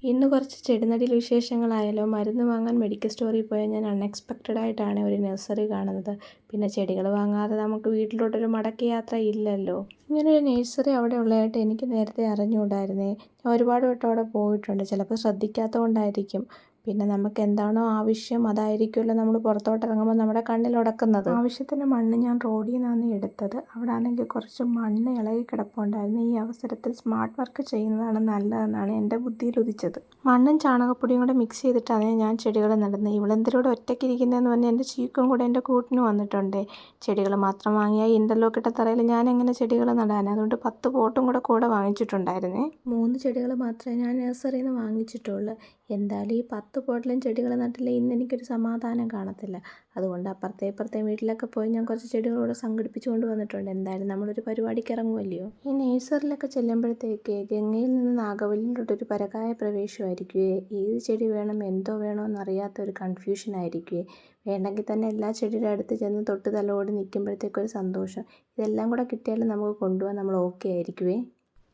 ഇന്ന് കുറച്ച് ചെടിനടിയിൽ വിശേഷങ്ങളായാലോ. മരുന്ന് വാങ്ങാൻ മെഡിക്കൽ സ്റ്റോറിൽ പോയാൽ ഞാൻ അൺഎക്സ്പെക്റ്റഡ് ആയിട്ടാണ് ഒരു നഴ്സറി കാണുന്നത്. പിന്നെ ചെടികൾ വാങ്ങാതെ നമുക്ക് വീട്ടിലോട്ടൊരു മടക്ക യാത്ര ഇല്ലല്ലോ. ഇങ്ങനൊരു നഴ്സറി അവിടെ ഉള്ളതായിട്ട് എനിക്ക് നേരത്തെ അറിഞ്ഞുകൂടായിരുന്നേ. ഞാൻ ഒരുപാട് വട്ടം അവിടെ പോയിട്ടുണ്ട്. ചിലപ്പോൾ ശ്രദ്ധിക്കാത്തത് കൊണ്ടായിരിക്കും. പിന്നെ നമുക്ക് എന്താണോ ആവശ്യം അതായിരിക്കുമല്ലോ നമ്മൾ പുറത്തോട്ട് ഇറങ്ങുമ്പോൾ നമ്മുടെ കണ്ണിൽ ഉടക്കുന്നത്. ആവശ്യത്തിന് മണ്ണ് ഞാൻ റോഡിൽ നിന്നാണ് എടുത്തത്. അവിടെ ആണെങ്കിൽ കുറച്ച് മണ്ണ് ഇളകി കിടപ്പുണ്ടായിരുന്നു. ഈ അവസരത്തിൽ സ്മാർട്ട് വർക്ക് ചെയ്യുന്നതാണ് നല്ലതെന്നാണ് എൻ്റെ ബുദ്ധിയിൽ ഉദിച്ചത്. മണ്ണും ചാണകപ്പൊടിയും കൂടെ മിക്സ് ചെയ്തിട്ടാണ് ഞാൻ ചെടികൾ നടുന്നത്. ഇവളെന്തിലൂടെ ഒറ്റയ്ക്ക് ഇരിക്കുന്നതെന്ന് പറഞ്ഞ് എൻ്റെ ചീക്കും കൂടെ എൻ്റെ കൂട്ടിന് വന്നിട്ടുണ്ട്. ചെടികൾ മാത്രം വാങ്ങിയാൽ ഇൻ്റർലോക്ക് ഇട്ട തറയിൽ ഞാൻ എങ്ങനെ ചെടികൾ നടാൻ? അതുകൊണ്ട് 10 പോട്ടും കൂടെ വാങ്ങിച്ചിട്ടുണ്ടായിരുന്നേ. 3 ചെടികൾ മാത്രമേ ഞാൻ നഴ്സറിയിൽ നിന്ന് വാങ്ങിച്ചിട്ടുള്ളൂ. എന്തായാലും ഈ 10 പോട്ടിലും ചെടികൾ നട്ടില്ല ഇന്ന് എനിക്കൊരു സമാധാനം കാണത്തില്ല. അതുകൊണ്ട് അപ്പുറത്തെ വീട്ടിലൊക്കെ പോയി ഞാൻ കുറച്ച് ചെടികളോട് സംഘടിപ്പിച്ച് കൊണ്ട് വന്നിട്ടുണ്ട്. എന്തായാലും നമ്മളൊരു പരിപാടിക്ക് ഇറങ്ങുമല്ലയോ. ഈ നഴ്സറിയിലൊക്കെ ചെല്ലുമ്പോഴത്തേക്ക് ഗംഗയിൽ നിന്ന് നാഗവല്ലിയിലോട്ടൊരു പരകായ പ്രവേശമായിരിക്കുമേ. ഏത് ചെടി വേണം എന്തോ വേണമെന്നറിയാത്ത ഒരു കൺഫ്യൂഷൻ ആയിരിക്കുമേ. വേണ്ടെങ്കിൽ തന്നെ എല്ലാ ചെടിയുടെ അടുത്ത് ചെന്ന് തൊട്ട് തലോടി നിൽക്കുമ്പോഴത്തേക്കൊരു സന്തോഷം. ഇതെല്ലാം കൂടെ കിട്ടിയാലും നമുക്ക് കൊണ്ടുപോകാൻ നമ്മൾ ഓക്കെ ആയിരിക്കുമേ.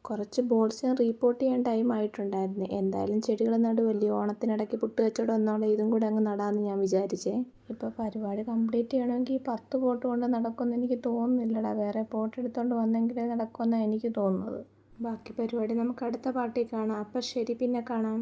കുറച്ച് ബോൾസ് ഞാൻ റീപോർട്ട് ചെയ്യാൻ ടൈം ആയിട്ടുണ്ടായിരുന്നു. എന്തായാലും ചെടികൾ നടുവല്ലേ. ഓണത്തിനിടയ്ക്ക് പുട്ട് കച്ചവടം എന്നോളം ഇതും കൂടെ അങ്ങ് നടാമെന്ന് ഞാൻ വിചാരിച്ചേ. ഇപ്പോൾ പരിപാടി കംപ്ലീറ്റ് ചെയ്യണമെങ്കിൽ 10 പോട്ട് കൊണ്ട് നടക്കുമെന്ന് എനിക്ക് തോന്നുന്നില്ലടാ. വേറെ പോട്ട് എടുത്തുകൊണ്ട് വന്നെങ്കിലേ നടക്കുമെന്നാണ് എനിക്ക് തോന്നുന്നത്. ബാക്കി പരിപാടി നമുക്ക് അടുത്ത പാർട്ടിയിൽ കാണാം. അപ്പം ശരി, പിന്നെ കാണാം.